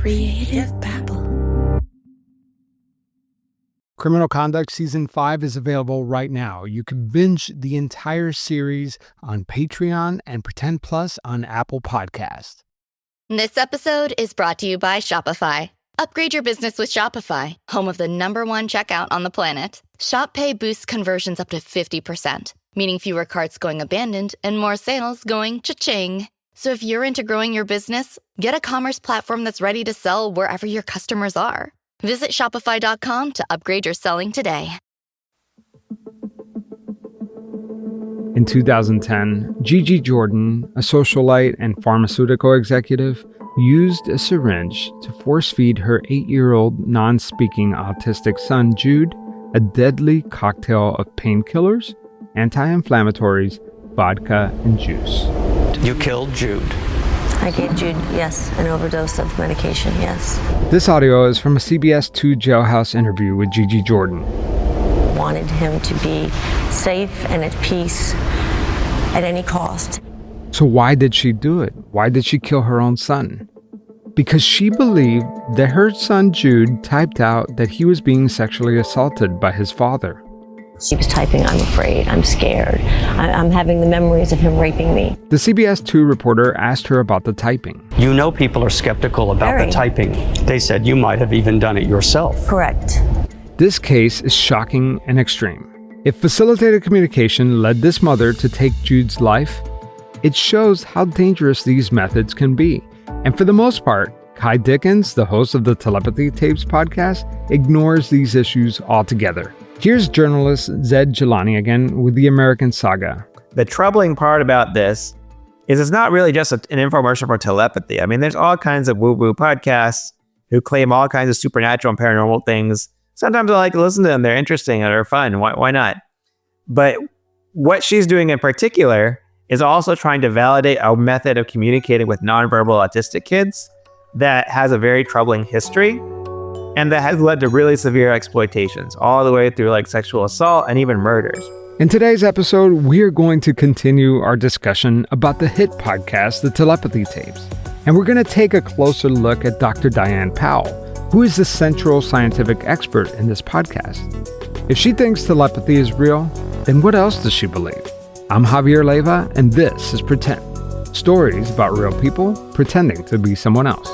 Creative babble. Criminal Conduct Season 5 is available right now. You can binge the entire series on Patreon and Pretend Plus on Apple Podcasts. This episode is brought to you by Shopify. Upgrade your business with Shopify, home of the #1 checkout on the planet. Shop Pay boosts conversions up to 50%, meaning fewer carts going abandoned and more sales going cha-ching. So if you're into growing your business, get a commerce platform that's ready to sell wherever your customers are. Visit Shopify.com to upgrade your selling today. In 2010, Gigi Jordan, a socialite and pharmaceutical executive, used a syringe to force-feed her 8-year-old non-speaking autistic son, Jude, a deadly cocktail of painkillers, anti-inflammatories, vodka, and juice. You killed Jude. I gave Jude, yes, an overdose of medication, yes. This audio is from a CBS 2 jailhouse interview with Gigi Jordan. Wanted him to be safe and at peace at any cost. So why did she do it? Why did she kill her own son? Because she believed that her son Jude typed out that he was being sexually assaulted by his father. She was typing, "I'm afraid, I'm scared, I'm having the memories of him raping me." The CBS 2 reporter asked her about the typing. You know people are skeptical about Very. the typing. They said you might have even done it yourself. Correct. This case is shocking and extreme. If facilitated communication led this mother to take Jude's life, it shows how dangerous these methods can be. And for the most part, Kai Dickens, the host of the Telepathy Tapes podcast, ignores these issues altogether. Here's journalist Zaid Jilani again with the American Saga. The troubling part about this is it's not really just an infomercial for telepathy. I mean, there's all kinds of woo-woo podcasts who claim all kinds of supernatural and paranormal things. Sometimes I like to listen to them. They're interesting and they're fun. Why not? But what she's doing in particular is also trying to validate a method of communicating with nonverbal autistic kids that has a very troubling history and that has led to really severe exploitations all the way through like sexual assault and even murders. In today's episode, we are going to continue our discussion about the hit podcast, The Telepathy Tapes. And we're going to take a closer look at Dr. Diane Powell, who is the central scientific expert in this podcast. If she thinks telepathy is real, then what else does she believe? I'm Javier Leyva, and this is Pretend. Stories about real people pretending to be someone else.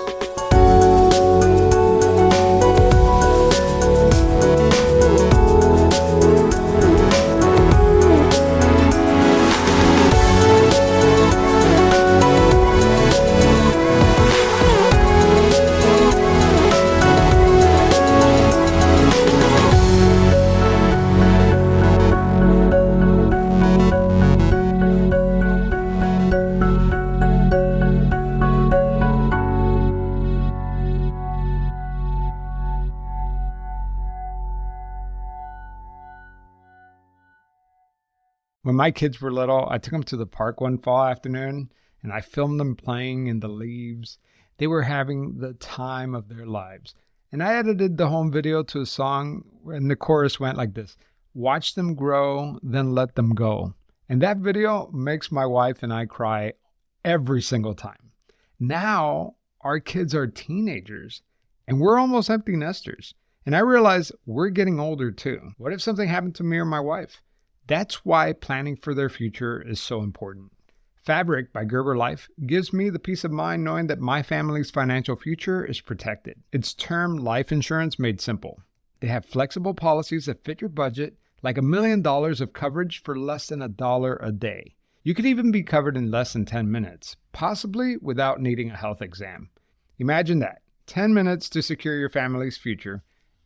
When my kids were little, I took them to the park one fall afternoon and I filmed them playing in the leaves. They were having the time of their lives. And I edited the home video to a song and the chorus went like this: "Watch them grow, then let them go." And that video makes my wife and I cry every single time. Now our kids are teenagers and we're almost empty nesters. And I realize we're getting older too. What if something happened to me or my wife? That's why planning for their future is so important. Fabric by Gerber Life gives me the peace of mind knowing that my family's financial future is protected. It's term life insurance made simple. They have flexible policies that fit your budget, like $1 million of coverage for less than $1 a day. You could even be covered in less than 10 minutes, possibly without needing a health exam. Imagine that, 10 minutes to secure your family's future,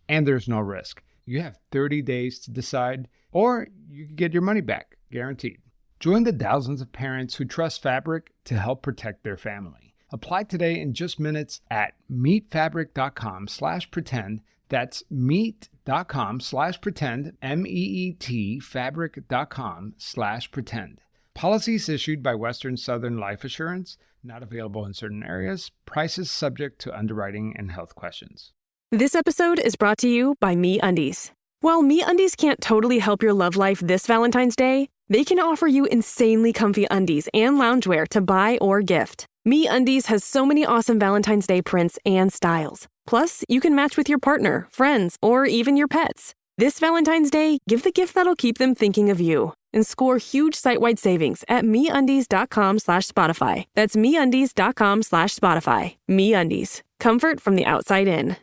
and there's no risk. You have 30 days to decide, or you can get your money back, guaranteed. Join the thousands of parents who trust Fabric to help protect their family. Apply today in just minutes at meetfabric.com/pretend. That's meet.com/pretend, MEET, fabric.com/pretend. Policies issued by Western Southern Life Assurance, not available in certain areas. Prices subject to underwriting and health questions. This episode is brought to you by MeUndies. While MeUndies can't totally help your love life this Valentine's Day, They can offer you insanely comfy undies and loungewear to buy or gift. MeUndies has so many awesome Valentine's Day prints and styles. Plus, you can match with your partner, friends, or even your pets. This Valentine's Day, give the gift that'll keep them thinking of you and score huge site-wide savings at MeUndies.com/Spotify. That's MeUndies.com/Spotify. MeUndies. Comfort from the outside in.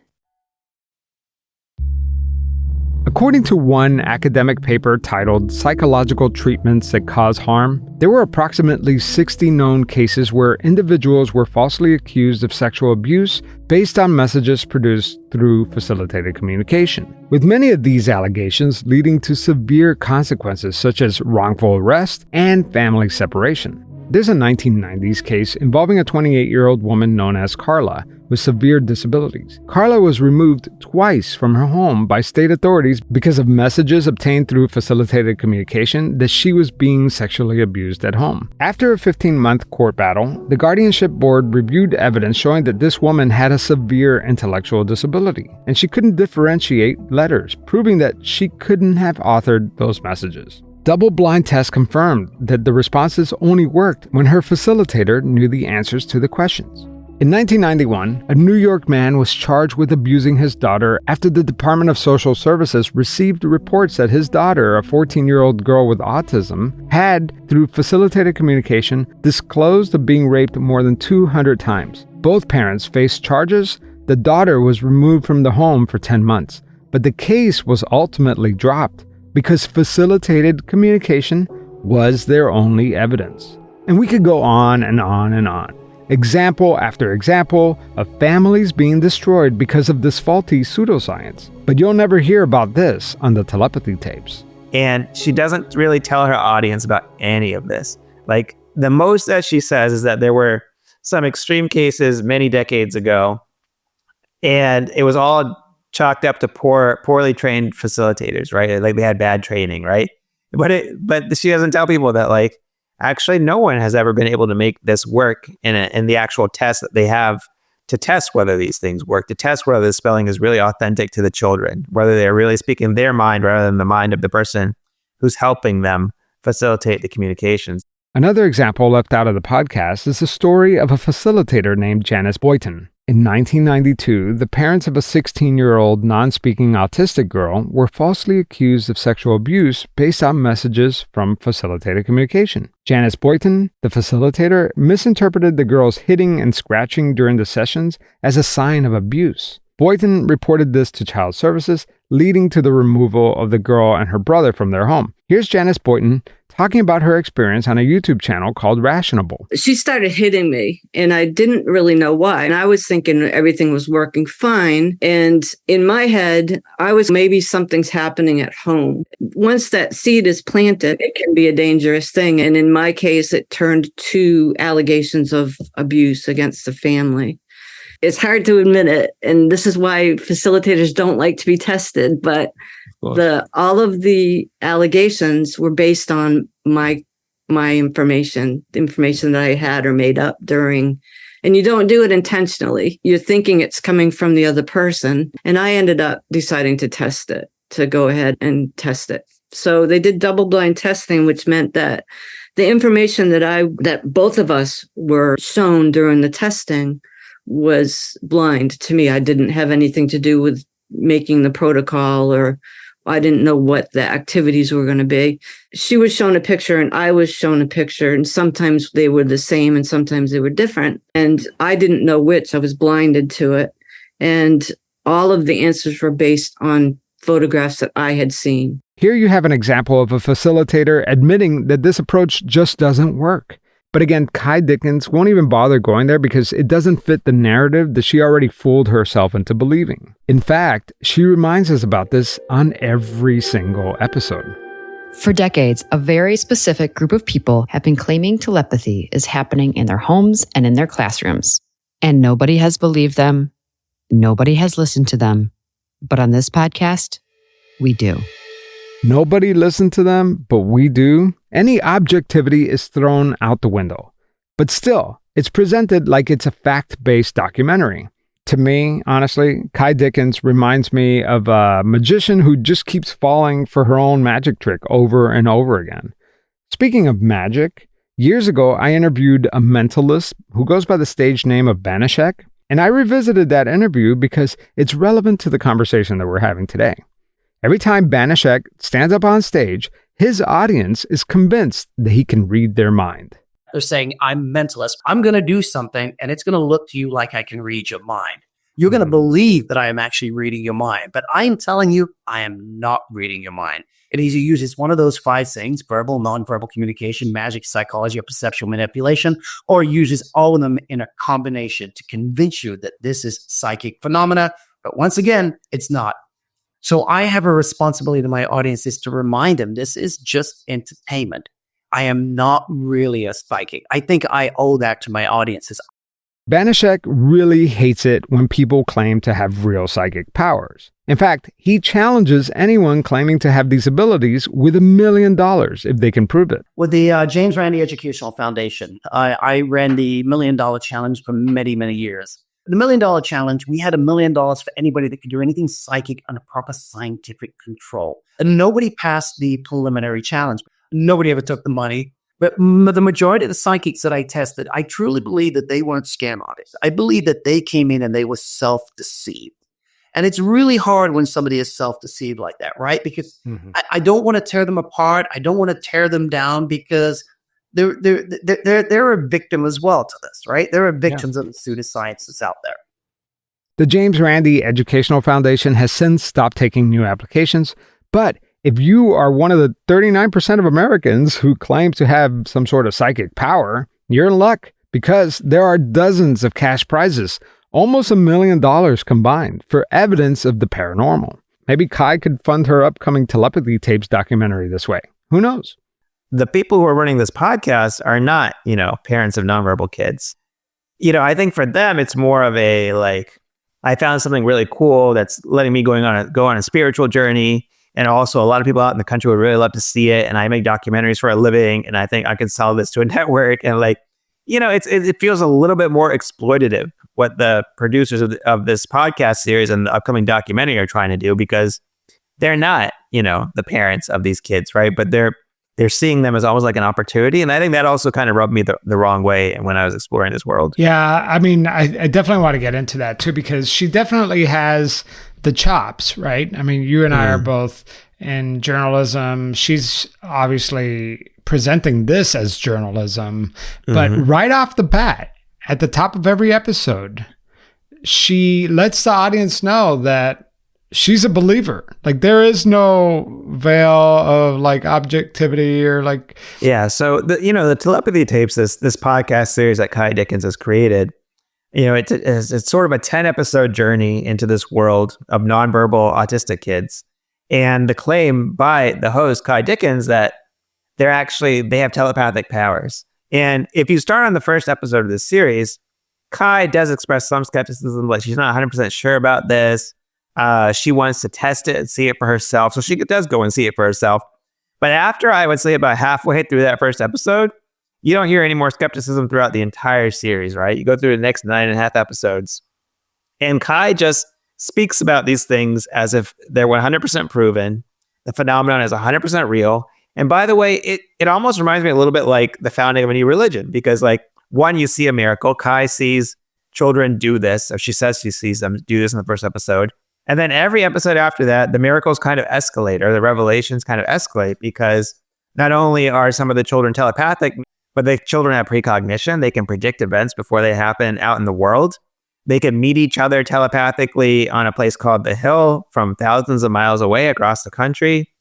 According to one academic paper titled Psychological Treatments That Cause Harm, there were approximately 60 known cases where individuals were falsely accused of sexual abuse based on messages produced through facilitated communication, with many of these allegations leading to severe consequences such as wrongful arrest and family separation. There's a 1990s case involving a 28-year-old woman known as Carla with severe disabilities. Carla was removed twice from her home by state authorities because of messages obtained through facilitated communication that she was being sexually abused at home. After a 15-month court battle, the guardianship board reviewed evidence showing that this woman had a severe intellectual disability, and she couldn't differentiate letters, proving that she couldn't have authored those messages. Double-blind tests confirmed that the responses only worked when her facilitator knew the answers to the questions. In 1991, a New York man was charged with abusing his daughter after the Department of Social Services received reports that his daughter, a 14-year-old girl with autism, had, through facilitated communication, disclosed of being raped more than 200 times. Both parents faced charges. The daughter was removed from the home for 10 months, but the case was ultimately dropped because facilitated communication was their only evidence. And we could go on and on and on. Example after example of families being destroyed because of this faulty pseudoscience. But you'll never hear about this on the telepathy tapes. And she doesn't really tell her audience about any of this. Like, the most that she says is that there were some extreme cases many decades ago, and it was all chalked up to poorly trained facilitators, right? Like, they had bad training, right? But she doesn't tell people that, like, actually no one has ever been able to make this work in the actual test that they have to test whether these things work, to test whether the spelling is really authentic to the children, whether they're really speaking their mind rather than the mind of the person who's helping them facilitate the communications. Another example left out of the podcast is the story of a facilitator named Janice Boyton. In 1992, the parents of a 16-year-old non-speaking autistic girl were falsely accused of sexual abuse based on messages from facilitated communication. Janice Boyton, the facilitator, misinterpreted the girl's hitting and scratching during the sessions as a sign of abuse. Boyton reported this to Child Services, leading to the removal of the girl and her brother from their home. Here's Janice Boyton talking about her experience on a YouTube channel called Rationable. She started hitting me, and I didn't really know why. And I was thinking everything was working fine. And in my head, I was, maybe something's happening at home. Once that seed is planted, it can be a dangerous thing. And in my case, it turned to allegations of abuse against the family. It's hard to admit it, and this is why facilitators don't like to be tested, but all of the allegations were based on my information, the information that I had or made up during, and you don't do it intentionally. You're thinking it's coming from the other person, and I ended up deciding to test it, to go ahead and test it. So they did double-blind testing, which meant that the information that both of us were shown during the testing was blind to me. I didn't have anything to do with making the protocol, or I didn't know what the activities were going to be. She was shown a picture and I was shown a picture, and sometimes they were the same and sometimes they were different. And I didn't know which. I was blinded to it. And all of the answers were based on photographs that I had seen. Here you have an example of a facilitator admitting that this approach just doesn't work. But again, Kai Dickens won't even bother going there because it doesn't fit the narrative that she already fooled herself into believing. In fact, she reminds us about this on every single episode. For decades, a very specific group of people have been claiming telepathy is happening in their homes and in their classrooms. And nobody has believed them. Nobody has listened to them. But on this podcast, we do. Nobody listened to them, but we do. Any objectivity is thrown out the window. But still, it's presented like it's a fact-based documentary. To me, honestly, Kai Dickens reminds me of a magician who just keeps falling for her own magic trick over and over again. Speaking of magic, years ago, I interviewed a mentalist who goes by the stage name of Banashek, and I revisited that interview because it's relevant to the conversation that we're having today. Every time Banashek stands up on stage, his audience is convinced that he can read their mind. They're saying, I'm mentalist. I'm going to do something, and it's going to look to you like I can read your mind. You're going to believe that I am actually reading your mind, but I'm telling you, I am not reading your mind. It either uses one of those 5 things, verbal, nonverbal communication, magic, psychology, or perceptual manipulation, or uses all of them in a combination to convince you that this is psychic phenomena. But once again, it's not. So I have a responsibility to my audience is to remind them this is just entertainment. I am not really a psychic. I think I owe that to my audiences. Banashek really hates it when people claim to have real psychic powers. In fact, he challenges anyone claiming to have these abilities with $1 million if they can prove it. With the James Randi Educational Foundation, I ran the $1 Million Challenge for many, many years. The $1 Million Challenge, we had $1 million for anybody that could do anything psychic under proper scientific control. And nobody passed the preliminary challenge. Nobody ever took the money. But the majority of the psychics that I tested, I truly believe that they weren't scam artists. I believe that they came in and they were self-deceived. And it's really hard when somebody is self-deceived like that, right? Because I don't want to tear them apart. I don't want to tear them down because they're a victim as well to this, right? There are victims of the pseudoscience that's out there. The James Randi Educational Foundation has since stopped taking new applications, but if you are one of the 39% of Americans who claim to have some sort of psychic power, you're in luck because there are dozens of cash prizes, almost $1 million combined, for evidence of the paranormal. Maybe Kai could fund her upcoming Telepathy Tapes documentary this way. Who knows? The people who are running this podcast are not, parents of nonverbal kids. I think for them, it's more of a I found something really cool that's letting me go on a spiritual journey. And also a lot of people out in the country would really love to see it. And I make documentaries for a living. And I think I could sell this to a network. And it feels a little bit more exploitative what the producers of this podcast series and the upcoming documentary are trying to do, because they're not, the parents of these kids, right? But they're seeing them as almost like an opportunity. And I think that also kind of rubbed me the wrong way when I was exploring this world. Yeah, I mean, I definitely want to get into that too, because she definitely has the chops, right? I mean, you and I are both in journalism. She's obviously presenting this as journalism, but right off the bat, at the top of every episode, she lets the audience know that she's a believer. Like, there is no veil of objectivity or Yeah. So the Telepathy Tapes, this podcast series that Kai Dickens has created, it's sort of a 10-episode journey into this world of nonverbal autistic kids. And the claim by the host, Kai Dickens, that they have telepathic powers. And if you start on the first episode of this series, Kai does express some skepticism, she's not 100% sure about this. She wants to test it and see it for herself. So she does go and see it for herself. But after, I would say, about halfway through that first episode, you don't hear any more skepticism throughout the entire series, right? You go through the next 9.5 episodes, and Kai just speaks about these things as if they're 100% proven. The phenomenon is 100% real. And by the way, it almost reminds me a little bit like the founding of a new religion, because one, you see a miracle. Kai sees children do this, or she says she sees them do this in the first episode. And then every episode after that, the miracles kind of escalate, or the revelations kind of escalate, because not only are some of the children telepathic, but the children have precognition. They can predict events before they happen out in the world. They can meet each other telepathically on a place called The Hill from thousands of miles away across the country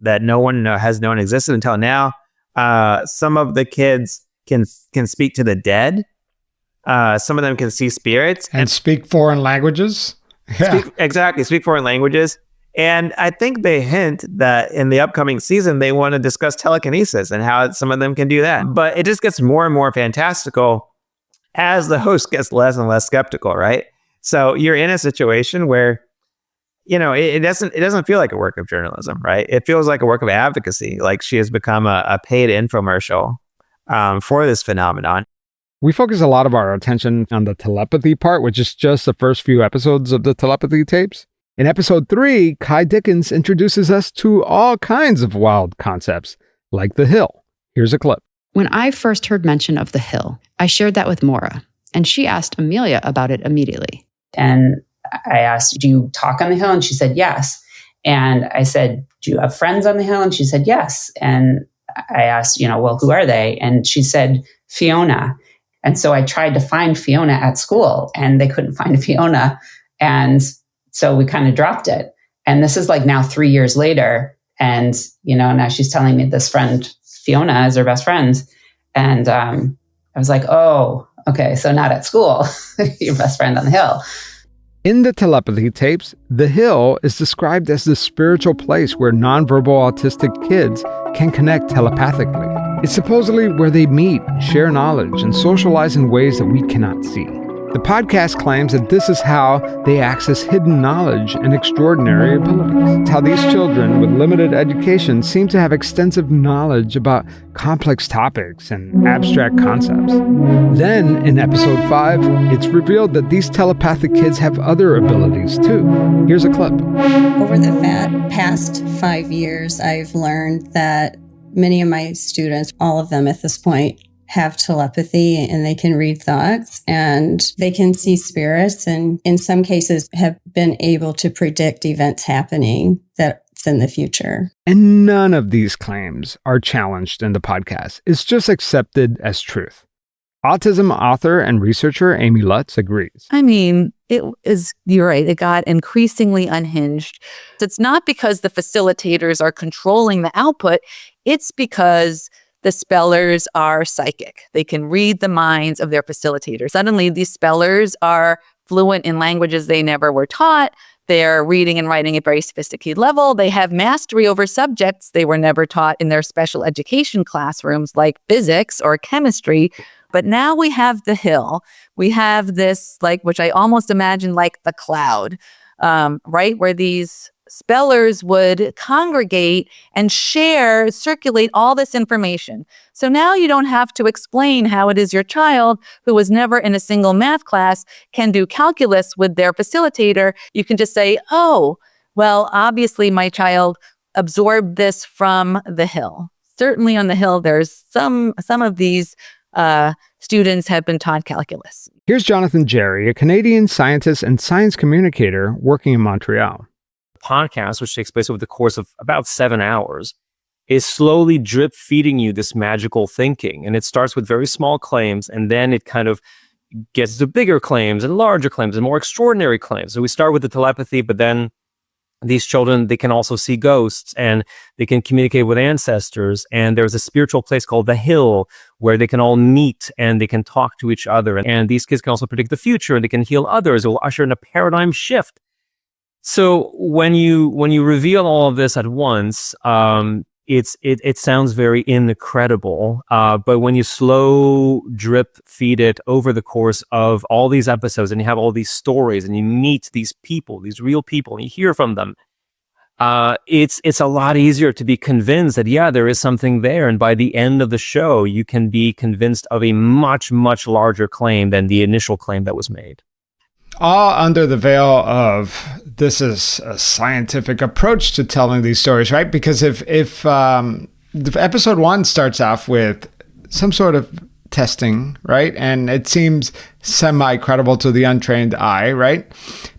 that no one has known existed until now. Some of the kids can speak to the dead. Some of them can see spirits. And speak foreign languages. Yeah. Speak foreign languages. And I think they hint that in the upcoming season, they want to discuss telekinesis and how some of them can do that. But it just gets more and more fantastical as the host gets less and less skeptical, right? So you're in a situation where, it doesn't feel like a work of journalism, right? It feels like a work of advocacy. Like she has become a paid infomercial for this phenomenon. We focus a lot of our attention on the telepathy part, which is just the first few episodes of the Telepathy Tapes. In episode 3, Kai Dickens introduces us to all kinds of wild concepts, like The Hill. Here's a clip. When I first heard mention of the hill, I shared that with Maura, and she asked Amelia about it immediately. And I asked, do you talk on the hill? And she said, yes. And I said, do you have friends on the hill? And she said, yes. And I asked, well, who are they? And she said, Fiona. And so I tried to find Fiona at school, and they couldn't find Fiona. And so we kind of dropped it. And this is like now 3 years later. And, now she's telling me this friend, Fiona, is her best friend. And I was like, oh, okay, so not at school, your best friend on the hill. In the telepathy tapes, the hill is described as the spiritual place where nonverbal autistic kids can connect telepathically. It's supposedly where they meet, share knowledge, and socialize in ways that we cannot see. The podcast claims that this is how they access hidden knowledge and extraordinary abilities. It's how these children with limited education seem to have extensive knowledge about complex topics and abstract concepts. Then, in episode 5, it's revealed that these telepathic kids have other abilities too. Here's a clip. Over the past 5 years, I've learned that many of my students, all of them at this point, have telepathy, and they can read thoughts, and they can see spirits, and in some cases have been able to predict events happening that's in the future. And none of these claims are challenged in the podcast. It's just accepted as truth. Autism author and researcher Amy Lutz agrees. I mean, you're right, it got increasingly unhinged. It's not because the facilitators are controlling the output, it's because the spellers are psychic. They can read the minds of their facilitators. Suddenly, these spellers are fluent in languages they never were taught. They're reading and writing at a very sophisticated level. They have mastery over subjects they were never taught in their special education classrooms like physics or chemistry. But now we have the hill. We have this, which I almost imagine like the cloud, right? Where these spellers would congregate and circulate all this information. So now you don't have to explain how it is your child, who was never in a single math class, can do calculus with their facilitator. You can just say, oh, well, obviously my child absorbed this from the hill. Certainly on the hill, there's some of these students have been taught calculus. Here's Jonathan Jerry, a Canadian scientist and science communicator working in Montreal. Podcast, which takes place over the course of about 7 hours, is slowly drip feeding you this magical thinking. And it starts with very small claims, and then it kind of gets to bigger claims and larger claims and more extraordinary claims. So we start with the telepathy, but then these children, they can also see ghosts, and they can communicate with ancestors. And there's a spiritual place called the Hill where they can all meet and they can talk to each other. And these kids can also predict the future, and they can heal others. It will usher in a paradigm shift. So when you reveal all of this at once, it sounds very incredible. But when you slow drip feed it over the course of all these episodes, and you have all these stories, and you meet these people, these real people, and you hear from them, it's a lot easier to be convinced that, yeah, there is something there. And by the end of the show, you can be convinced of a much, much larger claim than the initial claim that was made. All under the veil of this is a scientific approach to telling these stories, right? Because if episode 1 starts off with some sort of testing, right? And it seems semi-credible to the untrained eye, right?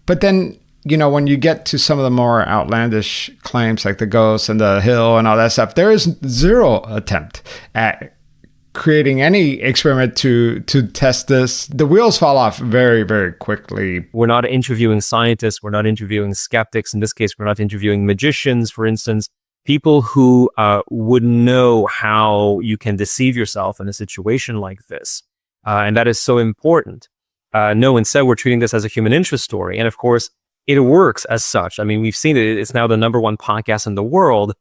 But then, when you get to some of the more outlandish claims like the ghosts and the hill and all that stuff, there is zero attempt at creating any experiment to test this. The wheels fall off very, very quickly. We're not interviewing scientists. We're not interviewing skeptics. In this case, we're not interviewing magicians, for instance, people who would know how you can deceive yourself in a situation like this. And that is so important. No, instead, we're treating this as a human interest story. And of course, it works as such. I mean, we've seen it. It's now the #1 podcast in the world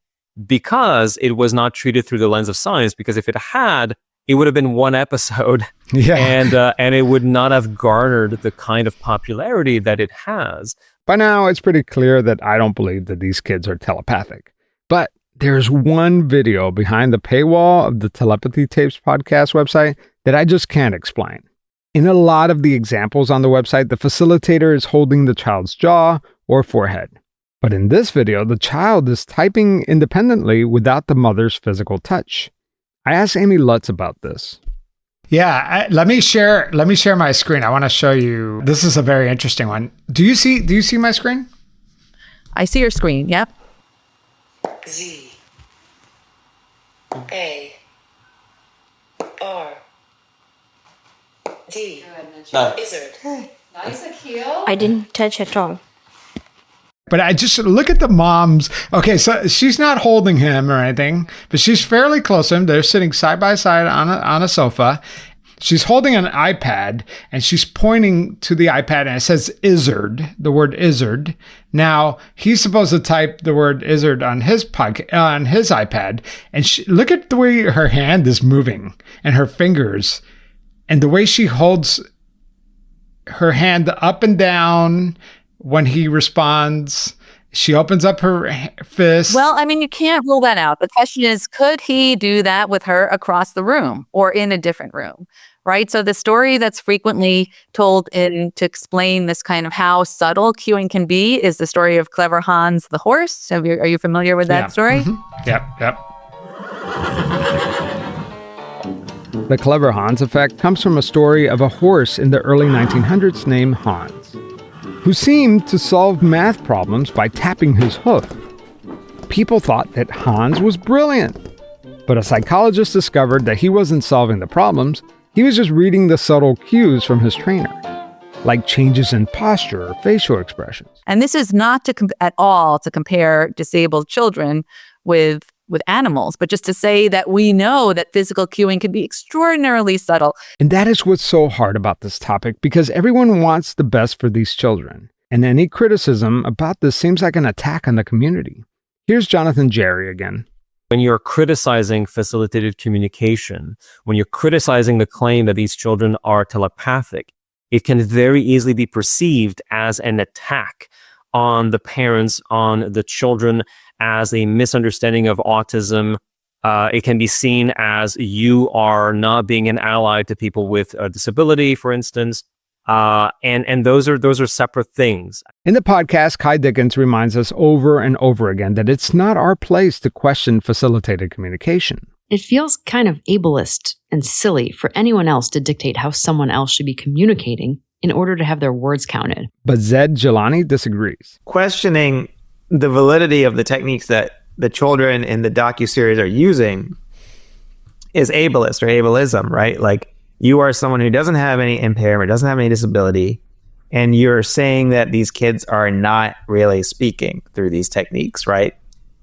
because it was not treated through the lens of science. Because if it had, it would have been one episode, and it would not have garnered the kind of popularity that it has. By now, it's pretty clear that I don't believe that these kids are telepathic. But there's one video behind the paywall of the Telepathy Tapes podcast website that I just can't explain. In a lot of the examples on the website, the facilitator is holding the child's jaw or forehead. But in this video, the child is typing independently without the mother's physical touch. I asked Amy Lutz about this. Yeah, let me share my screen. I want to show you. This is a very interesting one. Do you see my screen? I see your screen. Yep. Z A R D Izzard. Nice, Akil. I didn't touch at all. But I just look at the moms. Okay, so she's not holding him or anything, but she's fairly close to him. They're sitting side by side on a sofa. She's holding an iPad and she's pointing to the iPad and it says Izzard, the word Izzard. Now he's supposed to type the word Izzard on his iPad, and look at the way her hand is moving and her fingers, and the way she holds her hand up and down when he responds. She opens up her fist. Well, I mean, you can't rule that out. The question is, could he do that with her across the room or in a different room, right? So the story that's frequently told to explain this kind of how subtle cueing can be is the story of Clever Hans the horse. Are you familiar with that story? Mm-hmm. Yep. The Clever Hans effect comes from a story of a horse in the early 1900s named Hans, who seemed to solve math problems by tapping his hoof. People thought that Hans was brilliant, but a psychologist discovered that he wasn't solving the problems, he was just reading the subtle cues from his trainer, like changes in posture or facial expressions. And this is not at all to compare disabled children with animals, but just to say that we know that physical cueing can be extraordinarily subtle. And that is what's so hard about this topic, because everyone wants the best for these children. And any criticism about this seems like an attack on the community. Here's Jonathan Jerry again. When you're criticizing facilitated communication, when you're criticizing the claim that these children are telepathic, it can very easily be perceived as an attack on the parents, on the children, as a misunderstanding of autism. It can be seen as you are not being an ally to people with a disability, for instance. And those are separate things. In the podcast, Kai Dickens reminds us over and over again that it's not our place to question facilitated communication. It feels kind of ableist and silly for anyone else to dictate how someone else should be communicating in order to have their words counted. But Zaid Jilani disagrees. Questioning the validity of the techniques that the children in the docuseries are using is ableist or ableism, right? Like, you are someone who doesn't have any impairment, doesn't have any disability, and you're saying that these kids are not really speaking through these techniques, right?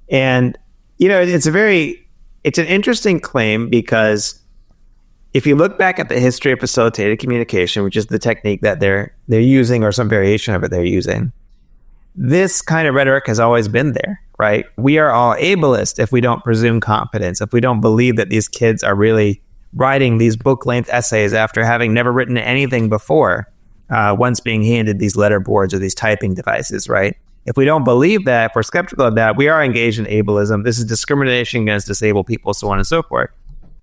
And, it's an interesting claim, because if you look back at the history of facilitated communication, which is the technique that they're using, or some variation of it they're using, this kind of rhetoric has always been there, right? We are all ableist if we don't presume competence, if we don't believe that these kids are really writing these book-length essays after having never written anything before, once being handed these letter boards or these typing devices, right? If we don't believe that, if we're skeptical of that, we are engaged in ableism. This is discrimination against disabled people, so on and so forth.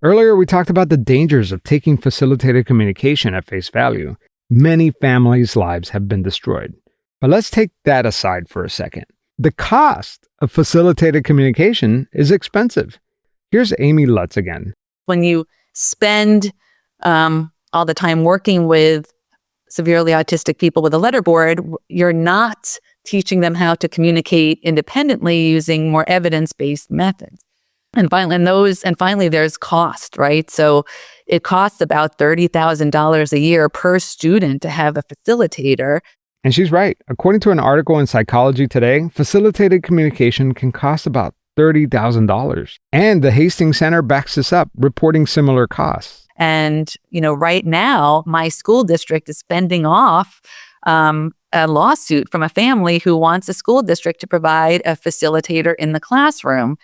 Earlier, we talked about the dangers of taking facilitated communication at face value. Many families' lives have been destroyed. But let's take that aside for a second. The cost of facilitated communication is expensive. Here's Amy Lutz again. When you spend all the time working with severely autistic people with a letterboard, you're not teaching them how to communicate independently using more evidence-based methods. And finally, there's cost, right? So it costs about $30,000 a year per student to have a facilitator. And she's right. According to an article in Psychology Today, facilitated communication can cost about $30,000. And the Hastings Center backs this up, reporting similar costs. And, right now, my school district is fending off a lawsuit from a family who wants a school district to provide a facilitator in the classroom.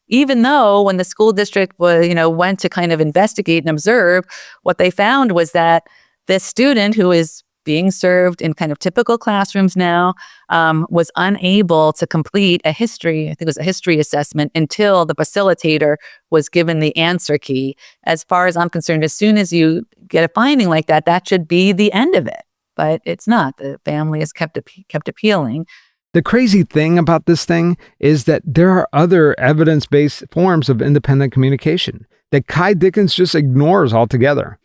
Even though when the school district went to kind of investigate and observe, what they found was that this student who is being served in kind of typical classrooms now, was unable to complete I think it was a history assessment until the facilitator was given the answer key. As far as I'm concerned, as soon as you get a finding like that, that should be the end of it. But it's not. The family has kept appealing. The crazy thing about this thing is that there are other evidence-based forms of independent communication that Kai Dickens just ignores altogether.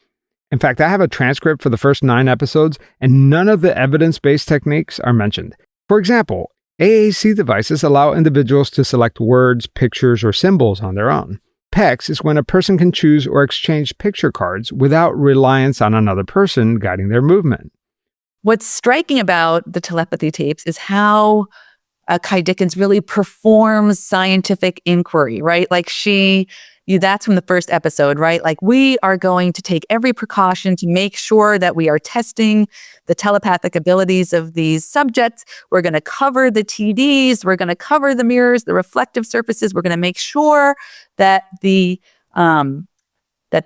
In fact, I have a transcript for the first 9 episodes, and none of the evidence-based techniques are mentioned. For example, AAC devices allow individuals to select words, pictures, or symbols on their own. PEX is when a person can choose or exchange picture cards without reliance on another person guiding their movement. What's striking about the telepathy tapes is how Kai Dickens really performs scientific inquiry, right? Like that's from the first episode, right? Like, we are going to take every precaution to make sure that we are testing the telepathic abilities of these subjects. We're going to cover the TVs. We're going to cover the mirrors, the reflective surfaces. We're going to make sure that the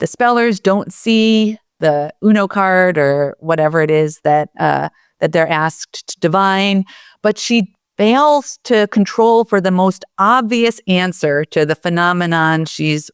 spellers don't see the Uno card or whatever it is that they're asked to divine. But she fails to control for the most obvious answer to the phenomenon she's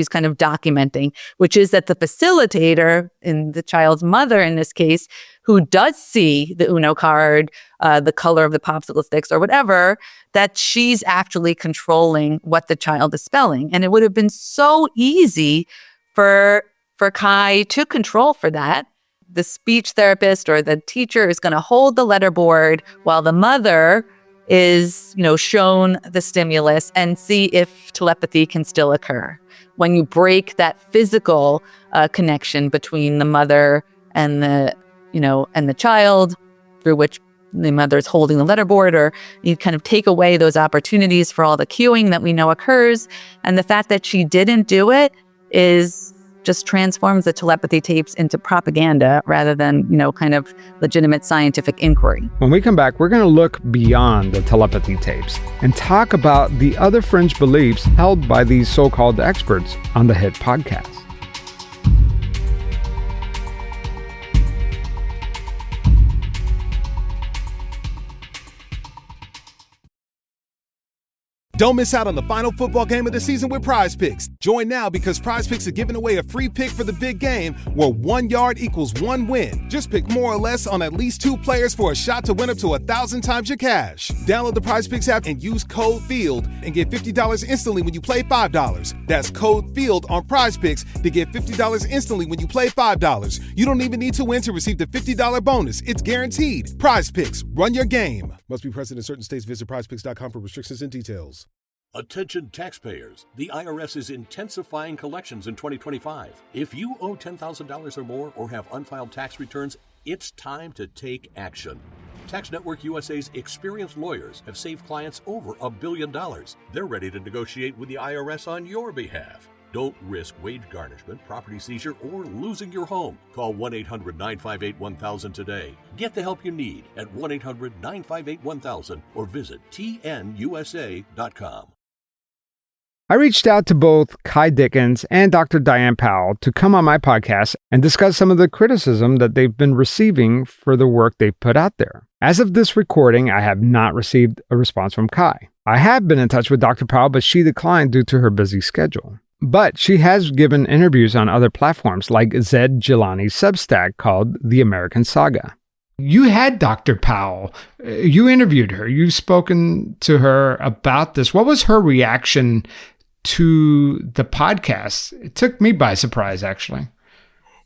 kind of documenting, which is that the facilitator, in the child's mother in this case, who does see the Uno card, the color of the popsicle sticks or whatever, that she's actually controlling what the child is spelling. And it would have been so easy for Kai to control for that. The speech therapist or the teacher is going to hold the letterboard while the mother is, shown the stimulus and see if telepathy can still occur. When you break that physical connection between the mother and the child, through which the mother is holding the letterboard, or you kind of take away those opportunities for all the cueing that we know occurs. And the fact that she didn't do it just transforms the telepathy tapes into propaganda rather than, kind of legitimate scientific inquiry. When we come back, we're going to look beyond the telepathy tapes and talk about the other fringe beliefs held by these so-called experts on the hit podcast. Don't miss out on the final football game of the season with Prize Picks. Join now because Prize Picks are giving away a free pick for the big game where 1 yard equals 1 win. Just pick more or less on at least 2 players for a shot to win up to 1,000 times your cash. Download the Prize Picks app and use code FIELD and get $50 instantly when you play $5. That's code FIELD on Prize Picks to get $50 instantly when you play $5. You don't even need to win to receive the $50 bonus. It's guaranteed. Prize Picks. Run your game. Must be present in certain states. Visit prizepicks.com for restrictions and details. Attention taxpayers, the IRS is intensifying collections in 2025. If you owe $10,000 or more or have unfiled tax returns, it's time to take action. Tax Network USA's experienced lawyers have saved clients over $1 billion. They're ready to negotiate with the IRS on your behalf. Don't risk wage garnishment, property seizure, or losing your home. Call 1-800-958-1000 today. Get the help you need at 1-800-958-1000 or visit tnusa.com. I reached out to both Kai Dickens and Dr. Diane Powell to come on my podcast and discuss some of the criticism that they've been receiving for the work they've put out there. As of this recording, I have not received a response from Kai. I have been in touch with Dr. Powell, but she declined due to her busy schedule. But she has given interviews on other platforms like Zaid Jilani's Substack called The American Saga. You had Dr. Powell. You interviewed her. You've spoken to her about this. What was her reaction to the podcast? It took me by surprise, actually.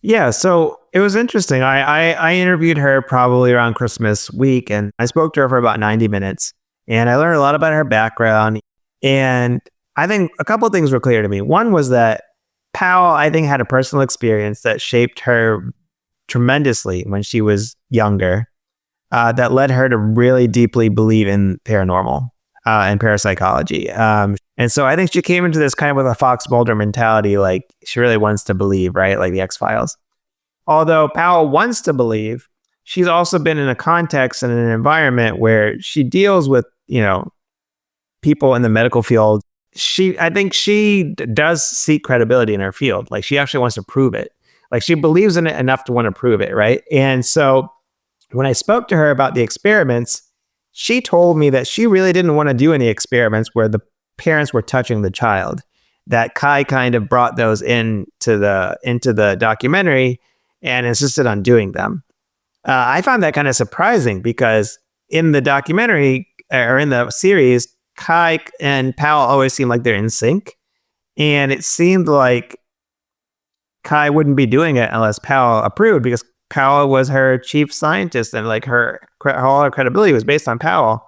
Yeah, so it was interesting. I interviewed her probably around Christmas week, and I spoke to her for about 90 minutes. And I learned a lot about her background. And I think a couple of things were clear to me. One was that Powell, I think, had a personal experience that shaped her tremendously when she was younger, that led her to really deeply believe in paranormal and parapsychology. And so I think she came into this kind of with a Fox Mulder mentality, like she really wants to believe, right? Like the X-Files. Although Powell wants to believe, she's also been in a context and an environment where she deals with, people in the medical field. I think she does seek credibility in her field. Like she actually wants to prove it. Like she believes in it enough to want to prove it, right? And so when I spoke to her about the experiments, she told me that she really didn't want to do any experiments where the parents were touching the child. That Kai kind of brought those into the documentary and insisted on doing them. I found that kind of surprising because in the documentary or in the series, Kai and Powell always seem like they're in sync. And it seemed like Kai wouldn't be doing it unless Powell approved, because Powell was her chief scientist, and like all her credibility was based on Powell.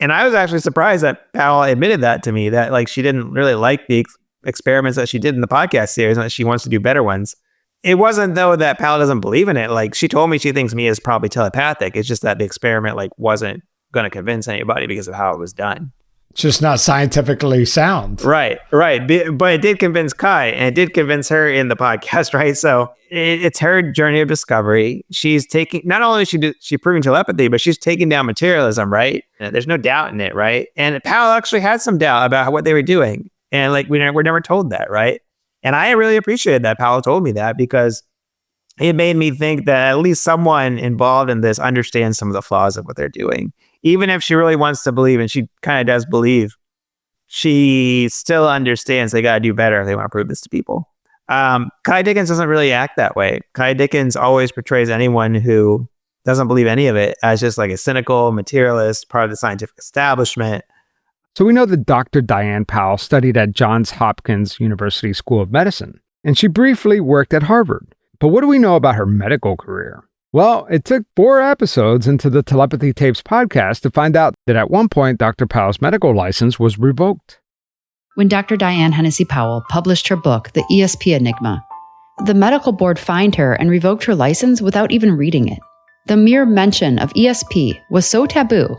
And I was actually surprised that Powell admitted that to me, that like she didn't really like the experiments that she did in the podcast series and that she wants to do better ones. It wasn't though that Powell doesn't believe in it. Like she told me she thinks Mia is probably telepathic. It's just that the experiment like wasn't going to convince anybody because of how it was done. It's just not scientifically sound. Right. But it did convince Kai, and it did convince her in the podcast, right? So it's her journey of discovery. She's taking, not only is she proving telepathy, but she's taking down materialism, right? There's no doubt in it, right? And Powell actually had some doubt about what they were doing. And like we're never told that, right? And I really appreciated that Powell told me that, because it made me think that at least someone involved in this understands some of the flaws of what they're doing. Even if she really wants to believe, and she kind of does believe, she still understands they got to do better if they want to prove this to people. Kai Dickens doesn't really act that way. Kai Dickens always portrays anyone who doesn't believe any of it as just like a cynical materialist, part of the scientific establishment. So we know that Dr. Diane Powell studied at Johns Hopkins University School of Medicine, and she briefly worked at Harvard. But what do we know about her medical career? Well, it took 4 episodes into the Telepathy Tapes podcast to find out that at one point, Dr. Powell's medical license was revoked. When Dr. Diane Hennessy Powell published her book, The ESP Enigma, the medical board fined her and revoked her license without even reading it. The mere mention of ESP was so taboo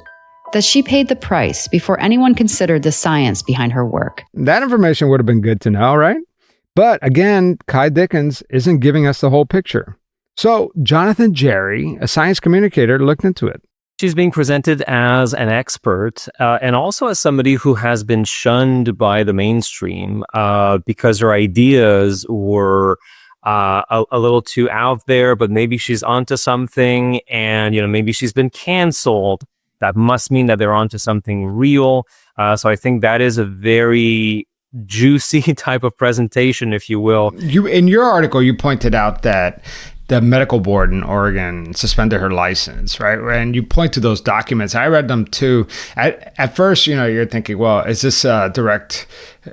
that she paid the price before anyone considered the science behind her work. That information would have been good to know, right? But again, Kai Dickens isn't giving us the whole picture. So Jonathan Jerry, a science communicator, looked into it. She's being presented as an expert and also as somebody who has been shunned by the mainstream because her ideas were a little too out there, but maybe she's onto something, and maybe she's been canceled. That must mean that they're onto something real. So I think that is a very juicy type of presentation, if you will. In your article, you pointed out that the medical board in Oregon suspended her license, right? And you point to those documents. I read them too. At first, you're thinking, well, is this a direct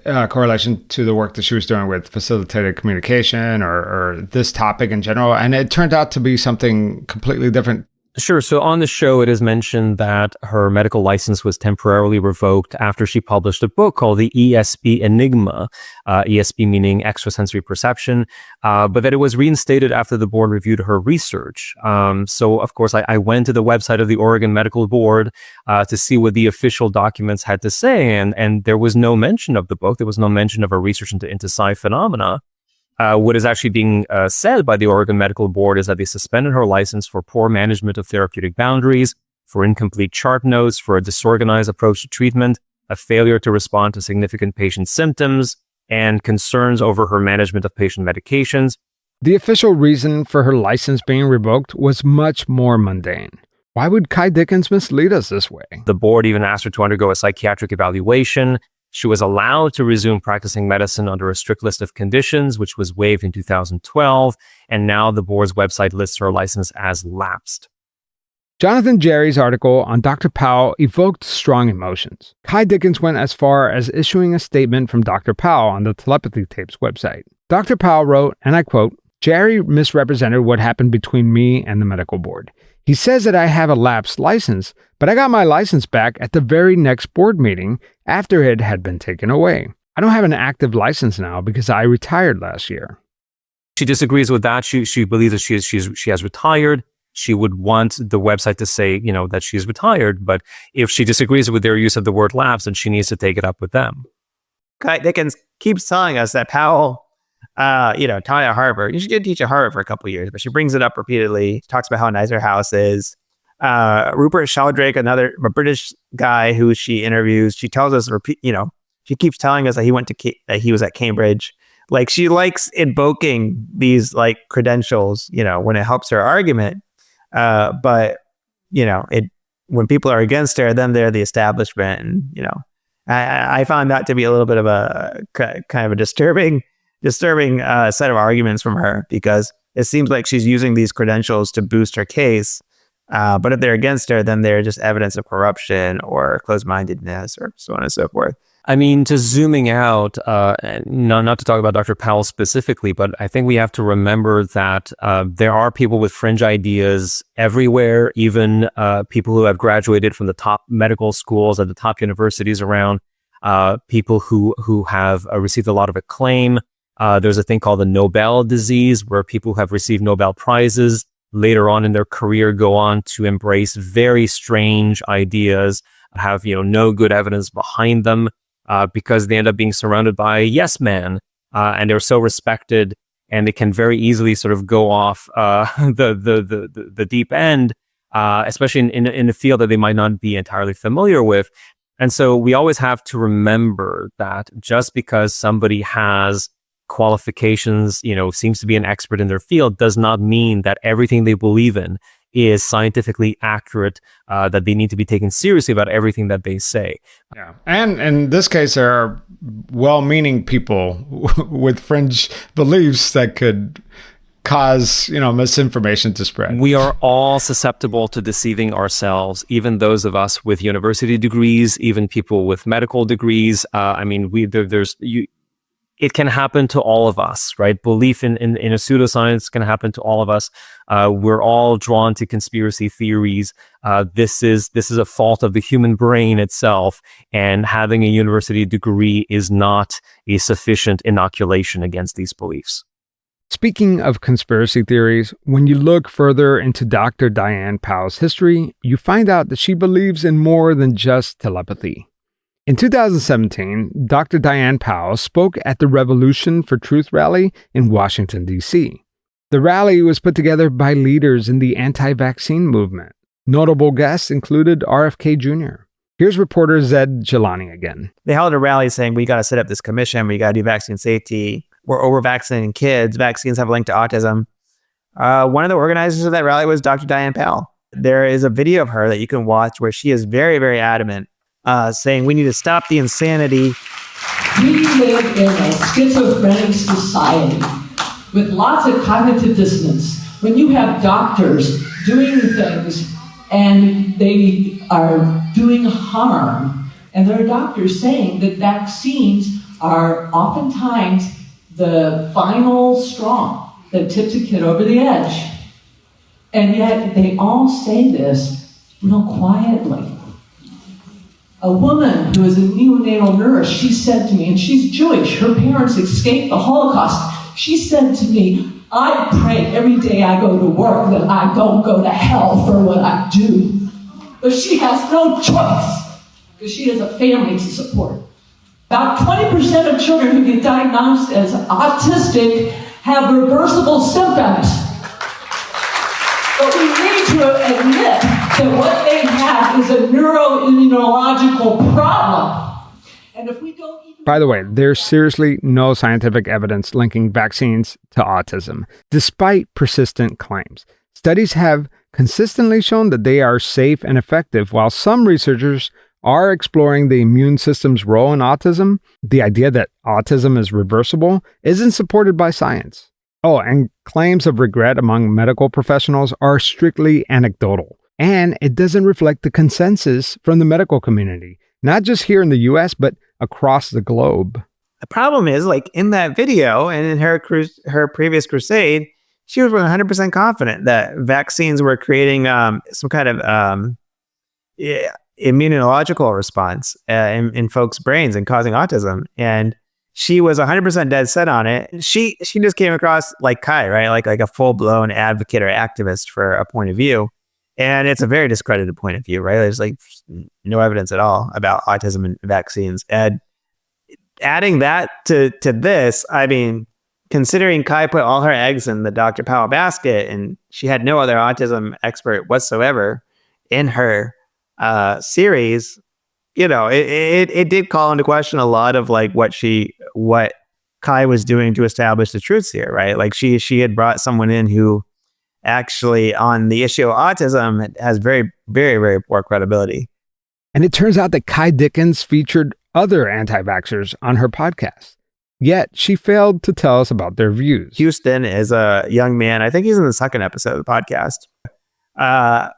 correlation to the work that she was doing with facilitated communication or this topic in general? And it turned out to be something completely different. Sure. So on the show, it is mentioned that her medical license was temporarily revoked after she published a book called The ESP Enigma, ESP meaning extrasensory perception, but that it was reinstated after the board reviewed her research. So, of course, I went to the website of the Oregon Medical Board to see what the official documents had to say, and there was no mention of the book. There was no mention of her research into psi phenomena. What is actually being said by the Oregon Medical Board is that they suspended her license for poor management of therapeutic boundaries, for incomplete chart notes, for a disorganized approach to treatment, a failure to respond to significant patient symptoms, and concerns over her management of patient medications. The official reason for her license being revoked was much more mundane. Why would Kai Dickens mislead us this way? The board even asked her to undergo a psychiatric evaluation. She was allowed to resume practicing medicine under a strict list of conditions, which was waived in 2012, and now the board's website lists her license as lapsed. Jonathan Jerry's article on Dr. Powell evoked strong emotions. Kai Dickens went as far as issuing a statement from Dr. Powell on the Telepathy Tapes website. Dr. Powell wrote, and I quote, "Jerry misrepresented what happened between me and the medical board. He says that I have a lapsed license, but I got my license back at the very next board meeting after it had been taken away. I don't have an active license now because I retired last year." She disagrees with that. She believes that she has retired. She would want the website to say, that she's retired. But if she disagrees with their use of the word lapse, then she needs to take it up with them. Kai Dickens keeps telling us that Powell, taught at Harvard. She did teach at Harvard for a couple of years, but she brings it up repeatedly. She talks about how nice her house is. Rupert Sheldrake, a British guy who she interviews, she tells us, she keeps telling us that he was at Cambridge. Like, she likes invoking these like credentials, when it helps her argument. But when people are against her, then they're the establishment. And, I found that to be a little bit of a kind of a disturbing set of arguments from her, because it seems like she's using these credentials to boost her case. But if they're against her, then they're just evidence of corruption or closed-mindedness or so on and so forth. I mean, just zooming out, not to talk about Dr. Powell specifically, but I think we have to remember that there are people with fringe ideas everywhere, even people who have graduated from the top medical schools at the top universities around, people who have received a lot of acclaim. There's a thing called the Nobel disease, where people who have received Nobel Prizes later on in their career go on to embrace very strange ideas, have no good evidence behind them, because they end up being surrounded by a yes man, and they're so respected, and they can very easily sort of go off the deep end, especially in a field that they might not be entirely familiar with. And so we always have to remember that just because somebody has qualifications, seems to be an expert in their field, does not mean that everything they believe in is scientifically accurate, that they need to be taken seriously about everything that they say. Yeah. And in this case, there are well-meaning people with fringe beliefs that could cause, misinformation to spread. We are all susceptible to deceiving ourselves, even those of us with university degrees, even people with medical degrees. It can happen to all of us, right? Belief in a pseudoscience can happen to all of us. We're all drawn to conspiracy theories. This is a fault of the human brain itself, and having a university degree is not a sufficient inoculation against these beliefs. Speaking of conspiracy theories, when you look further into Dr. Diane Powell's history, you find out that she believes in more than just telepathy. In 2017, Dr. Diane Powell spoke at the Revolution for Truth rally in Washington, D.C. The rally was put together by leaders in the anti-vaccine movement. Notable guests included RFK Jr. Here's reporter Zaid Jilani again. They held a rally saying, we got to set up this commission. We got to do vaccine safety. We're over-vaccinating kids. Vaccines have a link to autism. One of the organizers of that rally was Dr. Diane Powell. There is a video of her that you can watch where she is very, very adamant, saying we need to stop the insanity. We live in a schizophrenic society with lots of cognitive dissonance. When you have doctors doing things and they are doing harm, and there are doctors saying that vaccines are oftentimes the final straw that tips a kid over the edge. And yet they all say this real quietly. A woman who is a neonatal nurse, she said to me, and she's Jewish, her parents escaped the Holocaust. She said to me, I pray every day I go to work that I don't go to hell for what I do. But she has no choice, because she has a family to support. About 20% of children who get diagnosed as autistic have reversible symptoms. But we need to admit that what they have is a neuroimmunological problem. And if we don't even... By the way, there's seriously no scientific evidence linking vaccines to autism, despite persistent claims. Studies have consistently shown that they are safe and effective, while some researchers are exploring the immune system's role in autism. The idea that autism is reversible isn't supported by science. Oh, and claims of regret among medical professionals are strictly anecdotal, and it doesn't reflect the consensus from the medical community, not just here in the US, but across the globe. The problem is, like in that video and in her previous crusade, she was 100% confident that vaccines were creating some kind of immunological response in folks' brains and causing autism. And she was 100% dead set on it. She just came across like Kai, right? Like a full-blown advocate or activist for a point of view. And it's a very discredited point of view, right? There's like no evidence at all about autism and vaccines. And adding that to this, I mean, considering Kai put all her eggs in the Dr. Powell basket and she had no other autism expert whatsoever in her series, you know, it did call into question a lot of like what Kai was doing to establish the truths here, right? Like she had brought someone in who actually on the issue of autism has very, very, very poor credibility. And it turns out that Kai Dickens featured other anti-vaxxers on her podcast. Yet she failed to tell us about their views. Houston is a young man. I think he's in the second episode of the podcast.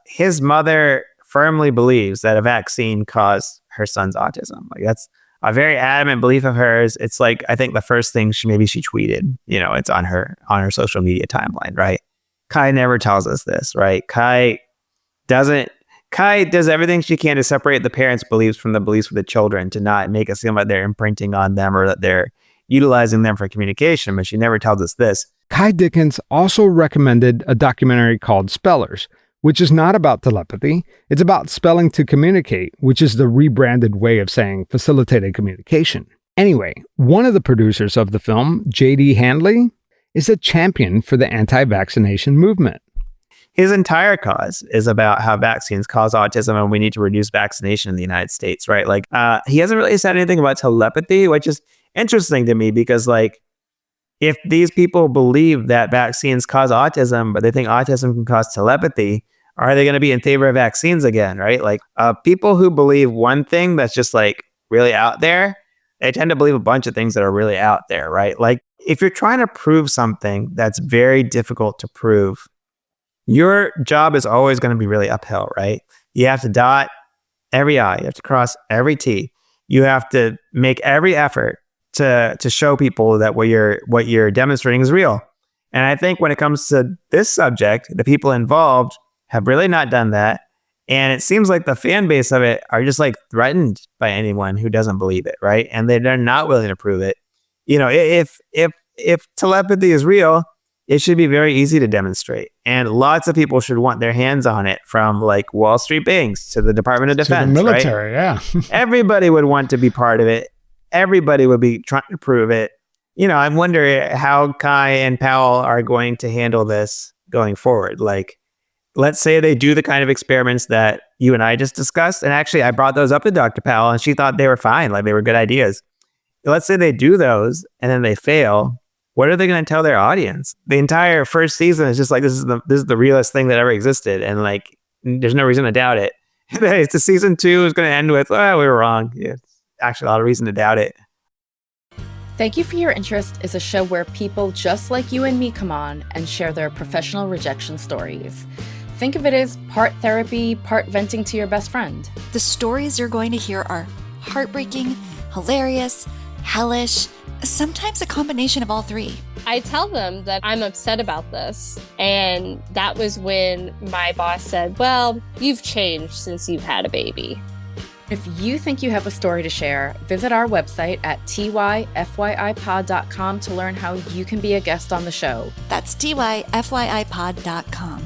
His mother firmly believes that a vaccine caused her son's autism. Like a very adamant belief of hers. It's like, I think the first thing she tweeted, it's on her social media timeline, right? Kai never tells us this, right? Kai does everything she can to separate the parents' beliefs from the beliefs of the children, to not make it seem like they're imprinting on them or that they're utilizing them for communication, but she never tells us this. Kai Dickens also recommended a documentary called Spellers, which is not about telepathy. It's about spelling to communicate, which is the rebranded way of saying facilitated communication. Anyway, one of the producers of the film, J.D. Handley, is a champion for the anti-vaccination movement. His entire cause is about how vaccines cause autism and we need to reduce vaccination in the United States, right? Like, he hasn't really said anything about telepathy, which is interesting to me because, like, if these people believe that vaccines cause autism, but they think autism can cause telepathy, are they going to be in favor of vaccines again, right? Like, people who believe one thing that's just like really out there, they tend to believe a bunch of things that are really out there, right? Like, if you're trying to prove something that's very difficult to prove, your job is always going to be really uphill, right? You have to dot every I, you have to cross every T. You have to make every effort to show people that what you're demonstrating is real. And I think when it comes to this subject, the people involved have really not done that. And it seems like the fan base of it are just like threatened by anyone who doesn't believe it, right? And they're not willing to prove it. If telepathy is real, it should be very easy to demonstrate. And lots of people should want their hands on it, from like Wall Street banks to the Department of Defense. To the military, right? Yeah. Everybody would want to be part of it. Everybody would be trying to prove it. I wonder how Kai and Powell are going to handle this going forward. Like, let's say they do the kind of experiments that you and I just discussed. And actually, I brought those up to Dr. Powell and she thought they were fine. Like, they were good ideas. Let's say they do those and then they fail. What are they going to tell their audience? The entire first season is just like, this is the realest thing that ever existed. And like, there's no reason to doubt it. It's the season 2 is going to end with, we were wrong. Yeah, actually a lot of reason to doubt it. Thank You for Your Interest is a show where people just like you and me come on and share their professional rejection stories. Think of it as part therapy, part venting to your best friend. The stories you're going to hear are heartbreaking, hilarious, hellish, sometimes a combination of all three. I tell them that I'm upset about this. And that was when my boss said, well, you've changed since you've had a baby. If you think you have a story to share, visit our website at tyfyipod.com to learn how you can be a guest on the show. That's tyfyipod.com.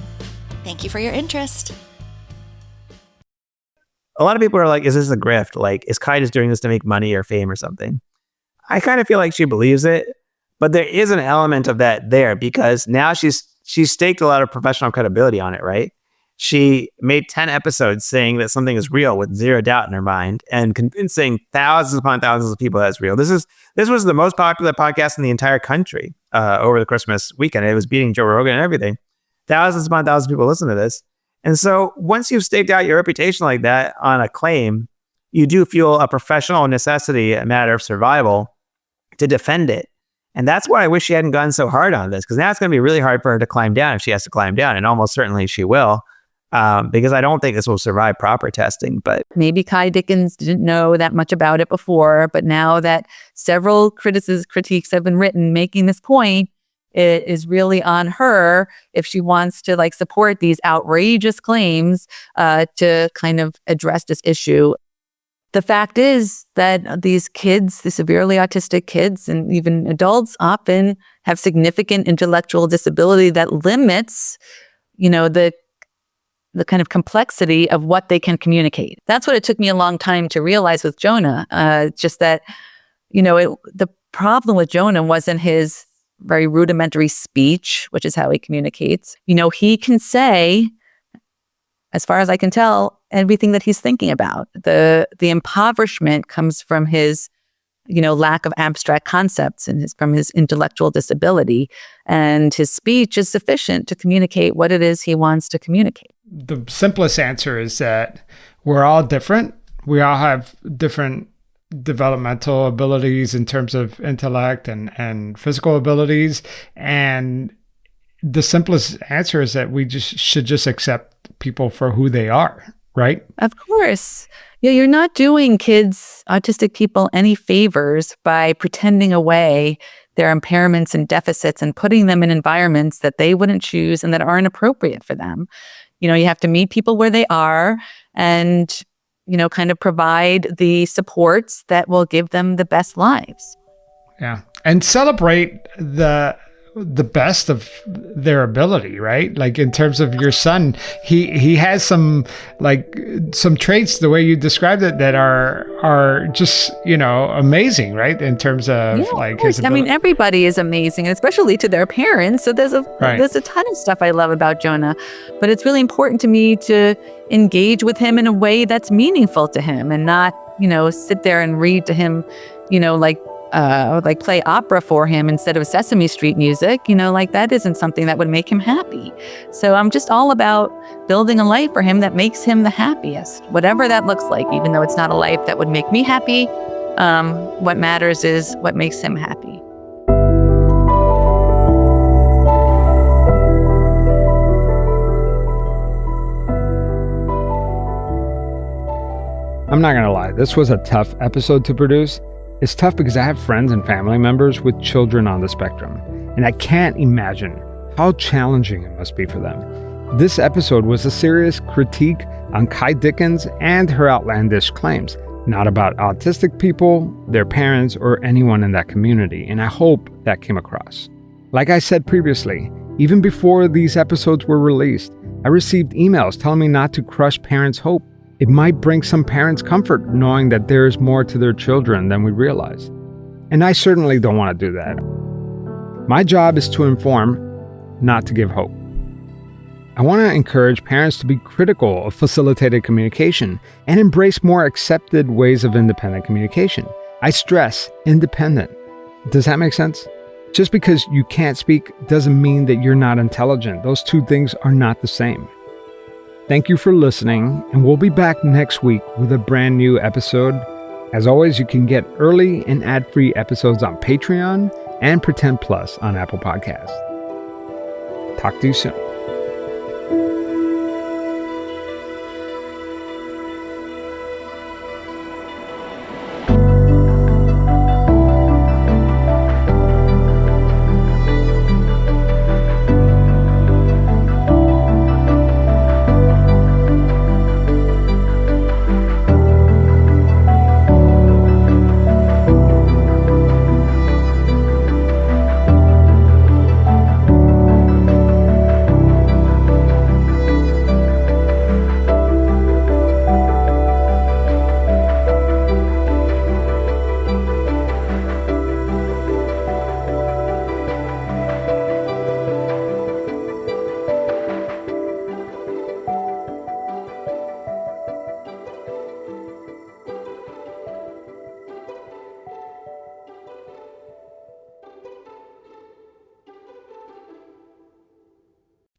Thank you for your interest. A lot of people are like, is this a grift? Like, is Kai just doing this to make money or fame or something? I kind of feel like she believes it, but there is an element of that there because now she's staked a lot of professional credibility on it, right? She made 10 episodes saying that something is real with zero doubt in her mind and convincing thousands upon thousands of people that's real. This was the most popular podcast in the entire country over the Christmas weekend. It was beating Joe Rogan and everything. Thousands upon thousands of people listen to this. And so once you've staked out your reputation like that on a claim, you do feel a professional necessity, a matter of survival, to defend it. And that's why I wish she hadn't gone so hard on this, because now it's going to be really hard for her to climb down if she has to climb down. And almost certainly she will. Because I don't think this will survive proper testing. But maybe Kai Dickens didn't know that much about it before, but now that several critiques have been written making this point, it is really on her if she wants to like support these outrageous claims to kind of address this issue. The fact is that these kids, the severely autistic kids and even adults, often have significant intellectual disability that limits, the kind of complexity of what they can communicate. That's what it took me a long time to realize with Jonah. Just that, the problem with Jonah wasn't his very rudimentary speech, which is how he communicates. He can say, as far as I can tell, everything that he's thinking about. The impoverishment comes from his, lack of abstract concepts and from his intellectual disability. And his speech is sufficient to communicate what it is he wants to communicate. The simplest answer is that we're all different. We all have different developmental abilities in terms of intellect and physical abilities. And the simplest answer is that we should just accept people for who they are, right? Of course. Yeah, you're not doing kids, autistic people, any favors by pretending away their impairments and deficits and putting them in environments that they wouldn't choose and that aren't appropriate for them. You have to meet people where they are and, kind of provide the supports that will give them the best lives. Yeah. And celebrate the best of their ability, right? Like in terms of your son, he has some traits, the way you described it, that are just, amazing, right? In terms of his ability. I mean, everybody is amazing, especially to their parents. So there's a ton of stuff I love about Jonah, but it's really important to me to engage with him in a way that's meaningful to him and not, sit there and read to him, play opera for him instead of Sesame Street music, that isn't something that would make him happy. So I'm just all about building a life for him that makes him the happiest, whatever that looks like, even though it's not a life that would make me happy. What matters is what makes him happy. I'm not going to lie, this was a tough episode to produce. It's tough because I have friends and family members with children on the spectrum, and I can't imagine how challenging it must be for them. This episode was a serious critique on Kai Dickens and her outlandish claims, not about autistic people, their parents, or anyone in that community, and I hope that came across. Like I said previously, even before these episodes were released, I received emails telling me not to crush parents' hope. It might bring some parents comfort knowing that there is more to their children than we realize. And I certainly don't want to do that. My job is to inform, not to give hope. I want to encourage parents to be critical of facilitated communication and embrace more accepted ways of independent communication. I stress independent. Does that make sense? Just because you can't speak doesn't mean that you're not intelligent. Those two things are not the same. Thank you for listening, and we'll be back next week with a brand new episode. As always, you can get early and ad-free episodes on Patreon and Pretend Plus on Apple Podcasts. Talk to you soon.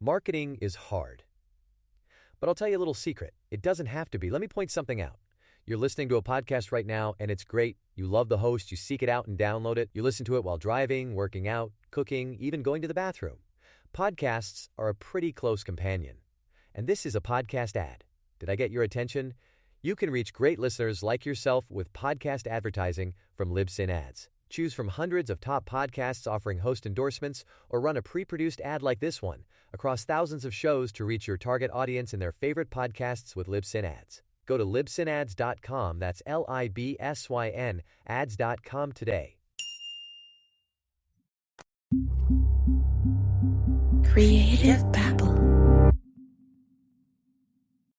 Marketing is hard. But I'll tell you a little secret. It doesn't have to be. Let me point something out. You're listening to a podcast right now, and it's great. You love the host. You seek it out and download it. You listen to it while driving, working out, cooking, even going to the bathroom. Podcasts are a pretty close companion. And this is a podcast ad. Did I get your attention? You can reach great listeners like yourself with podcast advertising from Libsyn Ads. Choose from hundreds of top podcasts offering host endorsements, or run a pre-produced ad like this one across thousands of shows to reach your target audience in their favorite podcasts with Libsyn Ads. Go to libsynads.com, that's Libsyn, ads.com today. Creative Babble.